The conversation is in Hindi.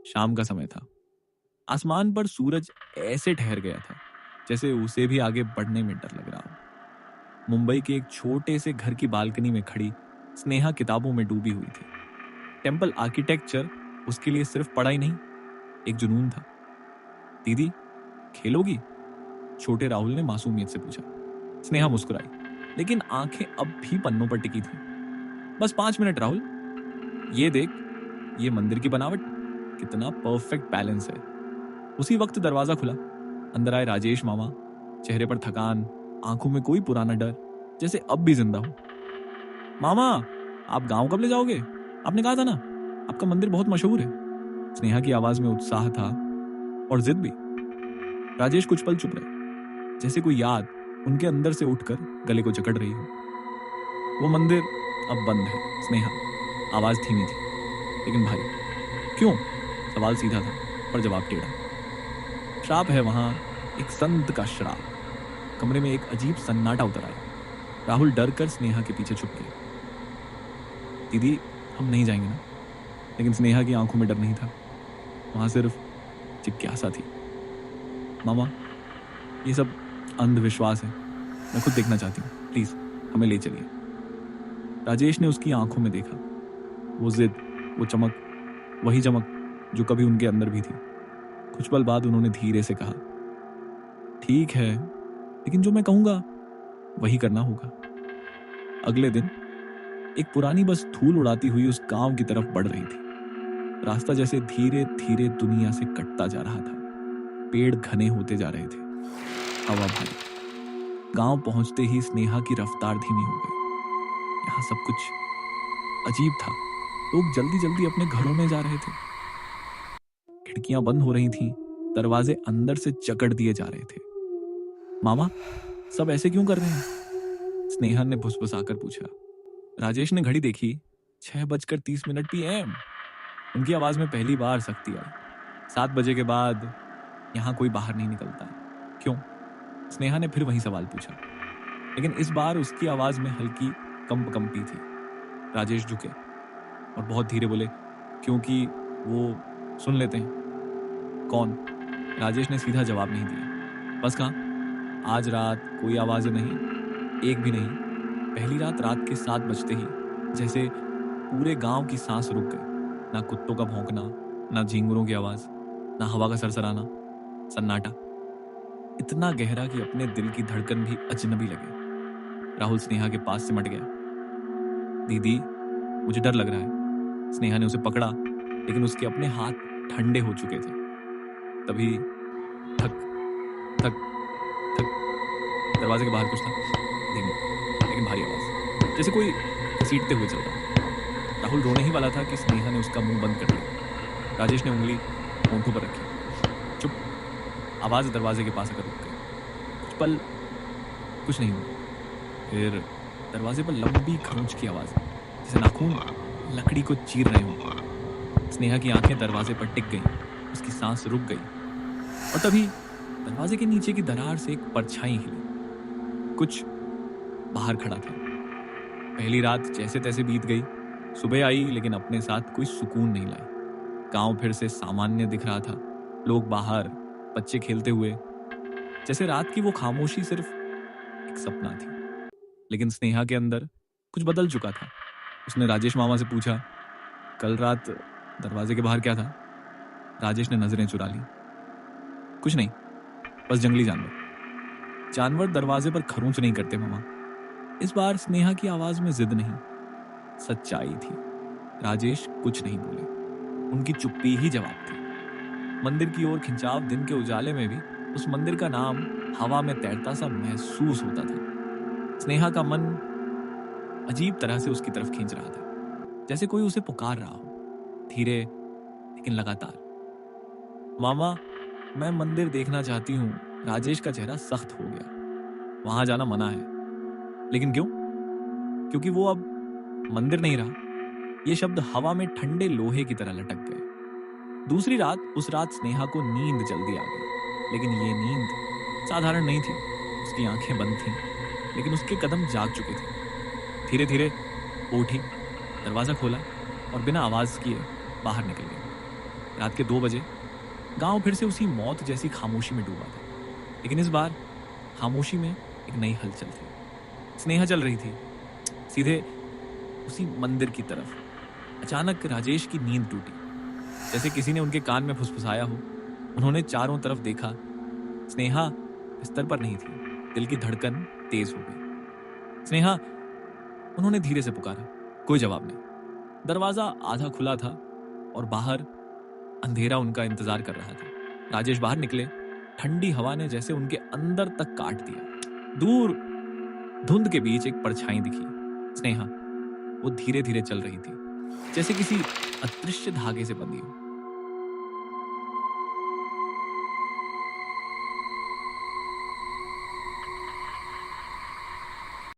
शाम का समय था। आसमान पर सूरज ऐसे ठहर गया था जैसे उसे भी आगे बढ़ने में डर लग रहा हो। मुंबई के एक छोटे से घर की बालकनी में खड़ी स्नेहा किताबों में डूबी हुई थी। टेम्पल आर्किटेक्चर उसके लिए सिर्फ पढ़ाई नहीं, एक जुनून था। दीदी, खेलोगी? छोटे राहुल ने मासूमियत से पूछा। स्नेहा मुस्कुराई, लेकिन आंखें अब भी पन्नों पर टिकी थी। बस 5 मिनट राहुल। ये देख, ये मंदिर की बनावट, कितना परफेक्ट बैलेंस है। उसी वक्त दरवाजा खुला। अंदर आए राजेश मामा, चेहरे पर थकान, आंखों में कोई पुराना डर, जैसे अब भी जिंदा हो। मामा, आप गांव कब ले जाओगे? आपने कहा था ना, आपका मंदिर बहुत मशहूर है। स्नेहा की आवाज में उत्साह था और जिद भी। राजेश कुछ पल चुप रहे, जैसे कोई याद उनके अंदर से उठकर गले को जकड़ रही हो। वो मंदिर अब बंद है स्नेहा। आवाज धीमी थी लेकिन भारी। क्यों? सवाल सीधा था पर जवाब टेढ़ा। श्राप है वहां, एक संत का श्राप। कमरे में एक अजीब सन्नाटा उतर आया। राहुल डर कर स्नेहा के पीछे छुप गए। दीदी, हम नहीं जाएंगे ना? लेकिन स्नेहा की आंखों में डर नहीं था, वहां सिर्फ जिज्ञासा थी। मामा, ये सब अंधविश्वास है, मैं खुद देखना चाहती हूँ, प्लीज हमें ले चलिए। राजेश ने उसकी आंखों में देखा, वो जिद, वो चमक, वही चमक जो कभी उनके अंदर भी थी। कुछ पल बाद उन्होंने धीरे से कहा, ठीक है, लेकिन जो मैं कहूंगा वही करना होगा। अगले दिन एक पुरानी बस धूल उड़ाती हुई उस गांव की तरफ बढ़ रही थी। रास्ता जैसे धीरे धीरे दुनिया से कटता जा रहा था। पेड़ घने होते जा रहे थे, हवा भारी। गांव पहुंचते ही स्नेहा की रफ्तार धीमी हो गई। यहाँ सब कुछ अजीब था। लोग जल्दी जल्दी अपने घरों में जा रहे थे। खिड़कियां बंद हो रही थीं, दरवाजे अंदर से जकड़ दिए जा रहे थे। मामा, सब ऐसे क्यों कर रहे हैं? स्नेहा ने फुसफुसाकर पूछा। राजेश ने घड़ी देखी, 6:30 PM। उनकी आवाज में पहली बार सख्ती आई। 7 बजे के बाद यहां कोई बाहर नहीं निकलता। क्यों? स्नेहा ने फिर वही सवाल पूछा, लेकिन इस बार उसकी आवाज में हल्की कंपी थी। राजेश झुके और बहुत धीरे बोले, क्योंकि वो सुन लेते हैं। कौन? राजेश ने सीधा जवाब नहीं दिया। बस कहा, आज रात कोई आवाजें नहीं, एक भी नहीं। पहली रात के 7 बजते ही जैसे पूरे गांव की सांस रुक गई। ना कुत्तों का भौंकना, ना झींगुरों की आवाज, ना हवा का सरसराना, सन्नाटा इतना गहरा कि अपने दिल की धड़कन भी अजनबी लगे। राहुल स्नेहा के पास सिमट गया। दीदी, मुझे डर लग रहा है। स्नेहा ने उसे पकड़ा, लेकिन उसके अपने हाथ ठंडे हो चुके थे। तभी थक थक थक, दरवाजे के बाहर कुछ था, धीमी लेकिन भारी आवाज, जैसे कोई घसीटते हुए चल रहा। राहुल रोने ही वाला था कि स्नेहा ने उसका मुंह बंद कर दिया। राजेश ने उंगली होंठों पर रखी। चुप। आवाज दरवाजे के पास आकर रुक गई। कुछ पल कुछ नहीं हुआ। फिर दरवाजे पर लंबी खरोंच की आवाज, जैसे नाखून लकड़ी को चीर रहे हो। स्नेहा की आंखें दरवाजे पर टिक गईं, उसकी सांस रुक गई। और तभी दरवाजे के नीचे की दरार से एक परछाई हिली। कुछ बाहर खड़ा था। पहली रात जैसे तैसे बीत गई। सुबह आई, लेकिन अपने साथ कोई सुकून नहीं लाई। गांव फिर से सामान्य दिख रहा था। लोग बाहर, बच्चे खेलते हुए, जैसे रात की वो खामोशी सिर्फ एक सपना थी। लेकिन स्नेहा के अंदर कुछ बदल चुका था। उसने राजेश मामा से पूछा, कल रात दरवाजे के बाहर क्या था? राजेश ने नजरें चुरा ली। कुछ नहीं, बस जंगली जानवर। जानवर दरवाजे पर खरोंच नहीं करते मामा। इस बार स्नेहा की आवाज में जिद नहीं, सच्चाई थी। राजेश कुछ नहीं बोले। उनकी चुप्पी ही जवाब थी। मंदिर की ओर खिंचाव दिन के उजाले में भी उस मंदिर का नाम हवा में तैरता सा महसूस होता था। स्नेहा का मन अजीब तरह से उसकी तरफ खींच रहा था, जैसे कोई उसे पुकार रहा हो, धीरे लेकिन लगातार। मामा, मैं मंदिर देखना चाहती हूँ। राजेश का चेहरा सख्त हो गया। वहां जाना मना है। लेकिन क्यों? क्योंकि वो अब मंदिर नहीं रहा। ये शब्द हवा में ठंडे लोहे की तरह लटक गए। दूसरी रात, उस रात स्नेहा को नींद जल्दी आ गई, लेकिन ये नींद साधारण नहीं थी। उसकी आंखें बंद थीं, लेकिन उसके कदम जाग चुके थे। धीरे धीरे वो उठी, दरवाजा खोला और बिना आवाज किए बाहर निकल गई। रात के 2 बजे गांव फिर से उसी मौत जैसी खामोशी में डूबा था, लेकिन इस बार खामोशी में एक नई हलचल थी। स्नेहा चल रही थी सीधे उसी मंदिर की तरफ। अचानक राजेश की नींद टूटी, जैसे किसी ने उनके कान में फुसफुसाया हो। उन्होंने चारों तरफ देखा। स्नेहा बिस्तर पर नहीं थी। दिल की धड़कन तेज हो गई। स्नेहा, उन्होंने धीरे से पुकारा। कोई जवाब नहीं। दरवाजा आधा खुला था और बाहर अंधेरा उनका इंतजार कर रहा था। राजेश बाहर निकले। ठंडी हवा ने जैसे उनके अंदर तक काट दिया। दूर धुंध के बीच एक परछाई दिखी। स्नेहा, वो धीरे धीरे चल रही थी, जैसे किसी अदृश्य धागे से बंधी हो।